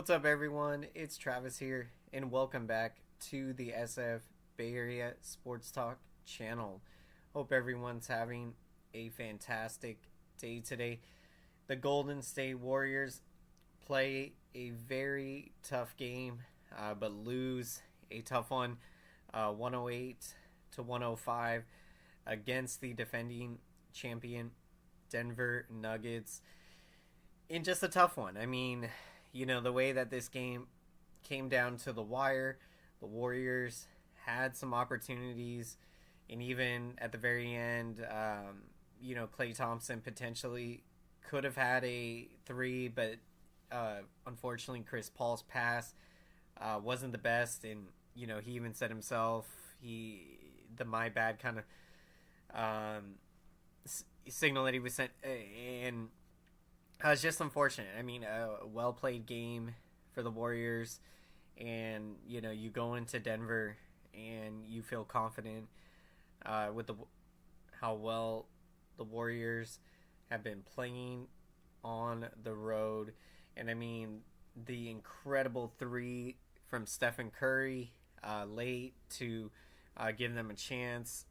What's up, everyone? It's Travis here, and welcome back to the SF Bay Area SportsTalk channel. Hope everyone's having a fantastic day today. The Golden State Warriors play a very tough game, but lose a tough one, 108 to 105 against the defending champion Denver Nuggets in just a tough one. The way that this game came down to the wire, the Warriors had some opportunities, and even at the very end, Klay Thompson potentially could have had a three, but unfortunately, Chris Paul's pass wasn't the best, and he even said himself, the my bad kind of signal that he was sent, and it's just unfortunate. A well played game for the Warriors, and you go into Denver and you feel confident with how well the Warriors have been playing on the road, and the incredible three from Stephen Curry late to give them a chance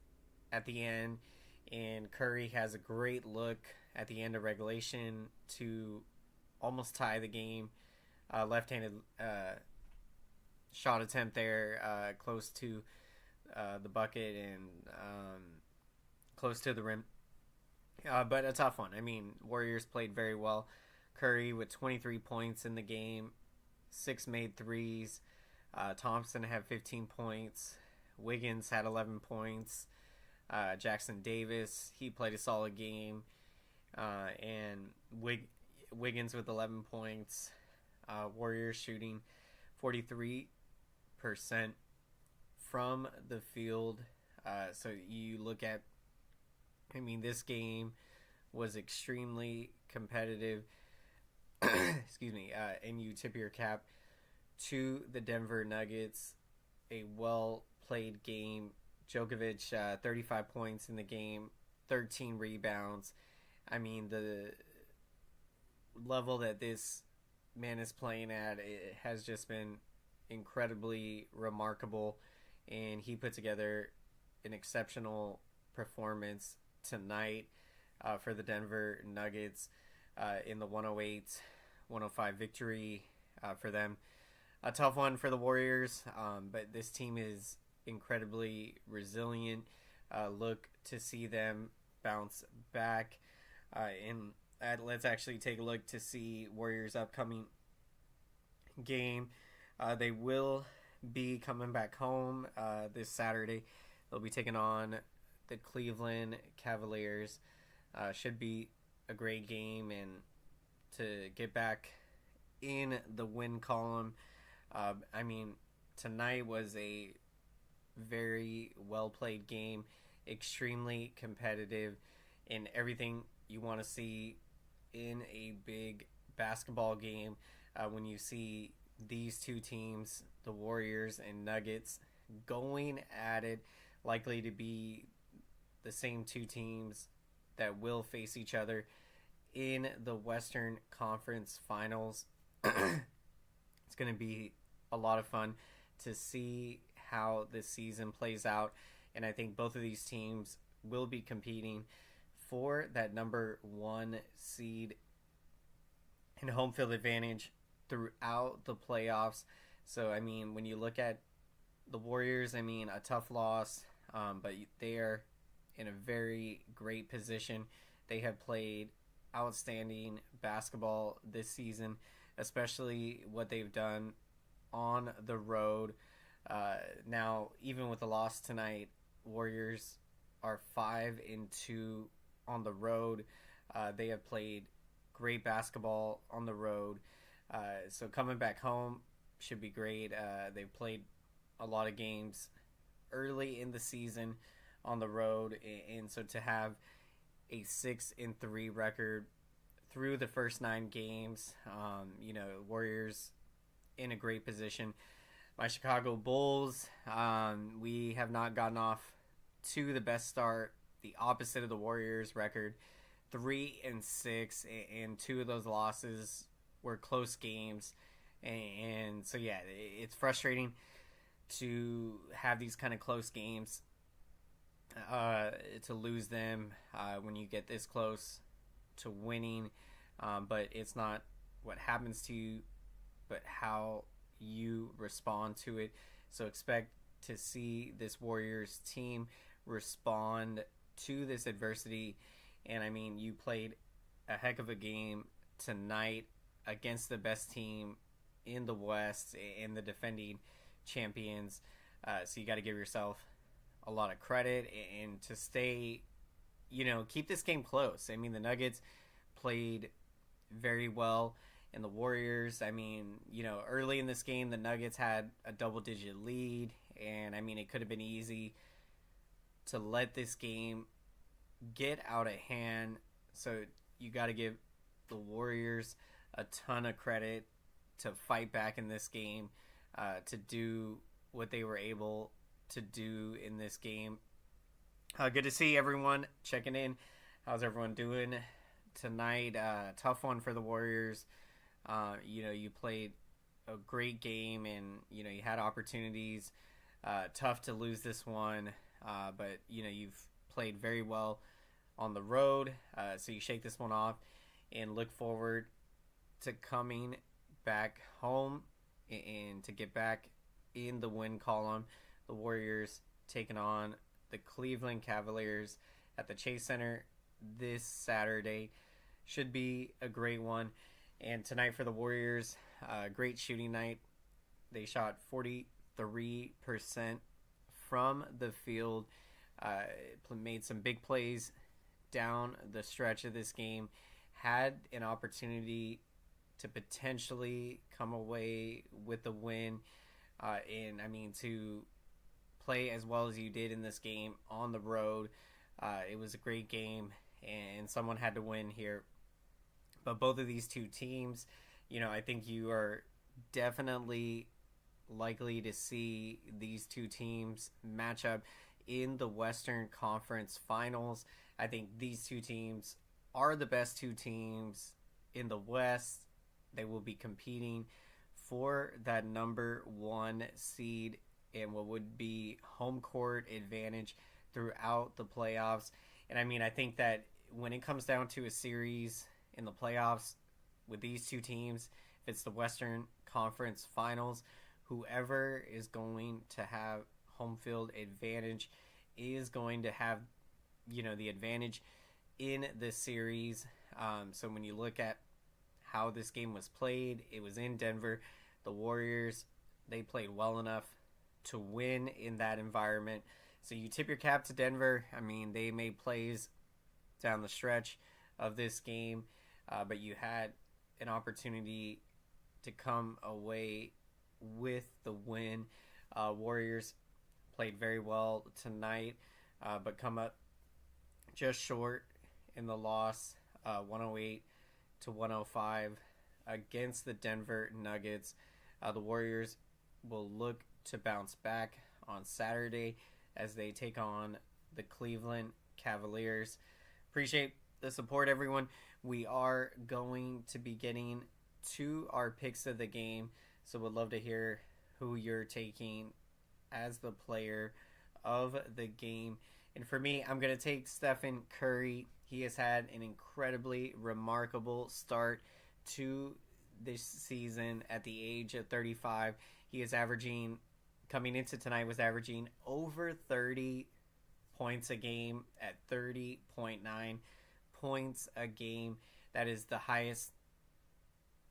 at the end, and Curry has a great look at the end of regulation to almost tie the game. Left-handed shot attempt there, close to the bucket and close to the rim. But a tough one. Warriors played very well. Curry with 23 points in the game, 6 made threes. Thompson had 15 points. Wiggins had 11 points. Jackson Davis, he played a solid game. And Wiggins with 11 points. Warriors shooting 43% from the field. So you look at, this game was extremely competitive. Excuse me. And you tip your cap to the Denver Nuggets. A well-played game. Djokovic, 35 points in the game, 13 rebounds. The level that this man is playing at, it has just been incredibly remarkable, and he put together an exceptional performance tonight for the Denver Nuggets in the 108-105 victory for them. A tough one for the Warriors, but this team is incredibly resilient. Look to see them bounce back. Let's actually take a look to see Warriors' upcoming game. They will be coming back home this Saturday. They'll be taking on the Cleveland Cavaliers. Should be a great game, and to get back in the win column. Tonight was a very well played game, extremely competitive, and everything you want to see in a big basketball game. When you see these two teams, the Warriors and Nuggets, going at it, likely to be the same two teams that will face each other in the Western Conference Finals. It's going to be a lot of fun to see how this season plays out, and I think both of these teams will be competing for that number one seed and home field advantage throughout the playoffs. So when you look at the Warriors, a tough loss, but they are in a very great position. They have played outstanding basketball this season, especially what they've done on the road. Now, even with the loss tonight, Warriors are 5-2 on the road. They have played great basketball on the road. So coming back home should be great. They've played a lot of games early in the season on the road, and so to have a 6-3 record through the first 9 games, Warriors in a great position. My Chicago Bulls, we have not gotten off to the best start, the opposite of the Warriors record, 3-6, and 2 of those losses were close games. And so, yeah, it's frustrating to have these kind of close games, to lose them when you get this close to winning. But it's not what happens to you, but how you respond to it. So expect to see this Warriors team respond to this adversity. And I mean, you played a heck of a game tonight against the best team in the West and the defending champions. So you got to give yourself a lot of credit and to stay, keep this game close. I mean, the Nuggets played very well. And the Warriors, I mean, early in this game, the Nuggets had a double-digit lead. And, I mean, it could have been easy to let this game get out of hand. So you got to give the Warriors a ton of credit to fight back in this game, to do what they were able to do in this game. Good to see everyone checking in. How's everyone doing tonight? Tough one for the Warriors. You played a great game and, you had opportunities. Tough to lose this one, but, you've played very well on the road. So you shake this one off and look forward to coming back home and to get back in the win column. The Warriors taking on the Cleveland Cavaliers at the Chase Center this Saturday. Should be a great one. And tonight for the Warriors, great shooting night. They shot 43% from the field, made some big plays down the stretch of this game, had an opportunity to potentially come away with the win. And I mean, to play as well as you did in this game on the road, it was a great game, and someone had to win here. But both of these two teams, I think you are definitely likely to see these two teams match up in the Western Conference Finals. I think these two teams are the best two teams in the West. They will be competing for that number one seed and what would be home court advantage throughout the playoffs. And I mean, I think that when it comes down to a series in the playoffs with these two teams, if it's the Western Conference Finals, whoever is going to have home field advantage is going to have, the advantage in this series. So when you look at how this game was played, it was in Denver. The Warriors, they played well enough to win in that environment. So you tip your cap to Denver. I mean, they made plays down the stretch of this game, but you had an opportunity to come away with the win. Warriors played very well tonight, but come up just short in the loss, 108-105 against the Denver Nuggets. The Warriors will look to bounce back on Saturday as they take on the Cleveland Cavaliers. Appreciate the support, everyone. We are going to be getting to our picks of the game, so would love to hear who you're taking as the player of the game. And for me, I'm going to take Stephen Curry. He has had an incredibly remarkable start to this season at the age of 35. He is averaging, coming into tonight, was averaging over 30 points a game at 30.9 points a game. That is the highest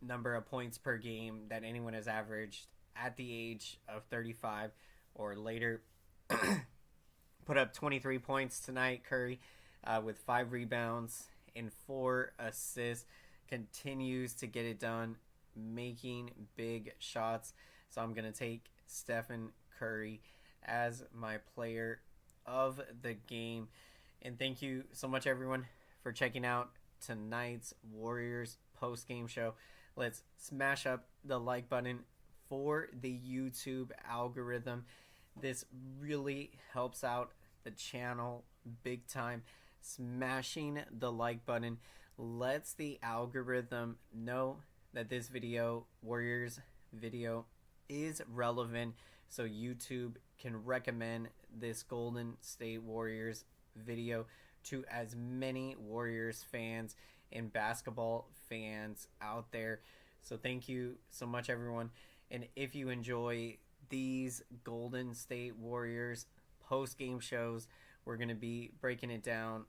number of points per game that anyone has averaged at the age of 35 or later. Put up 23 points tonight, Curry, with 5 rebounds and 4 assists. Continues to get it done, making big shots. So I'm going to take Stephen Curry as my player of the game. And thank you so much, everyone, for checking out tonight's Warriors post-game show. Let's smash up the like button for the YouTube algorithm. This really helps out the channel big time. Smashing the like button lets the algorithm know that this video, Warriors video is relevant, so YouTube can recommend this Golden State Warriors video to as many Warriors fans and basketball fans out there. So thank you so much, everyone. And if you enjoy these Golden State Warriors post-game shows, we're going to be breaking it down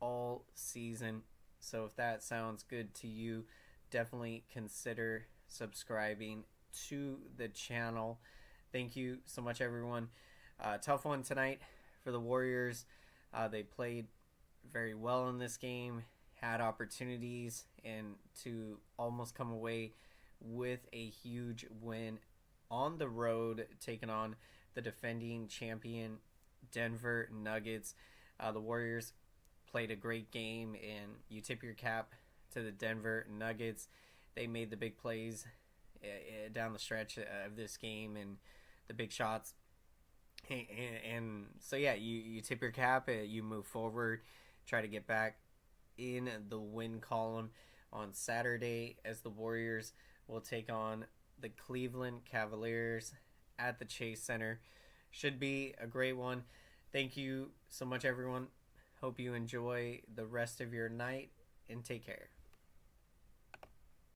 all season. So if that sounds good to you, definitely consider subscribing to the channel. Thank you so much, everyone. Tough one tonight for the Warriors. They played very well in this game, had opportunities, and to almost come away with a huge win on the road, taking on the defending champion Denver Nuggets. The Warriors played a great game, and you tip your cap to the Denver Nuggets. They made the big plays down the stretch of this game and the big shots. And so, yeah, you tip your cap, you move forward, try to get back in the win column on Saturday as the Warriors will take on the Cleveland Cavaliers at the Chase Center. Should be a great one. Thank you so much, everyone. Hope you enjoy the rest of your night, and take care.